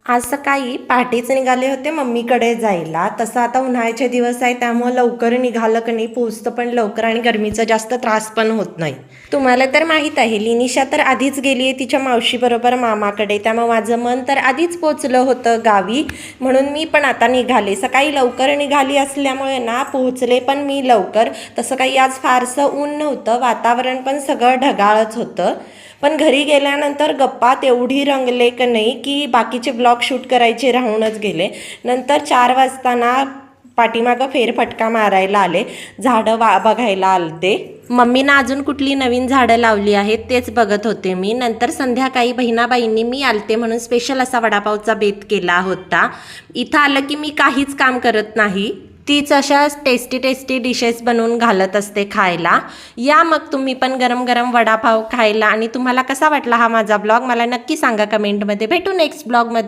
आज सकाळी पहाटेच निघाले होते मम्मीकडे जायला. तसं आता उन्हाळ्याचे दिवस आहे त्यामुळे लवकर निघालं की नाही पोहोचतं पण लवकर आणि गरमीचा जास्त त्रास पण होत नाही. तुम्हाला तर माहीत आहे लिनिशा तर आधीच गेली आहे तिच्या मावशीबरोबर मामाकडे, त्यामुळे माझं मन तर आधीच पोचलं होतं गावी. म्हणून मी पण आता निघाले. सकाळी लवकर निघाली असल्यामुळे ना पोहोचले पण मी लवकर. तसं काही आज फारसं ऊन नव्हतं, वातावरण पण सगळं ढगाळच होतं. पण घरी गेल्यानंतर गप्पा तेवढी रंगले की नाही की बाकीचे ब्लॉग शूट करायचे राहूनच गेले. नंतर 4 वाजताना पाठीमागं फेरफटका मारायला आले, झाडं बघायला आलते. मम्मीनं अजून कुठली नवीन झाडं लावली आहेत तेच बघत होते मी. नंतर संध्याकाळी बहिणाबाईंनी मी आलते म्हणून स्पेशल असा वडापावचा बेत केला होता. इथं आलं की मी काहीच काम करत नाही, तीच अशा टेस्टी डिशेस बनवून घालत असते खायला. या मग तुम्ही पण गरम गरम वडापाव खायला. आणि तुम्हाला कसा वाटला हा माझा ब्लॉग मला नक्की सांगा कमेंटमध्ये. भेटू नेक्स्ट ब्लॉगमध्ये.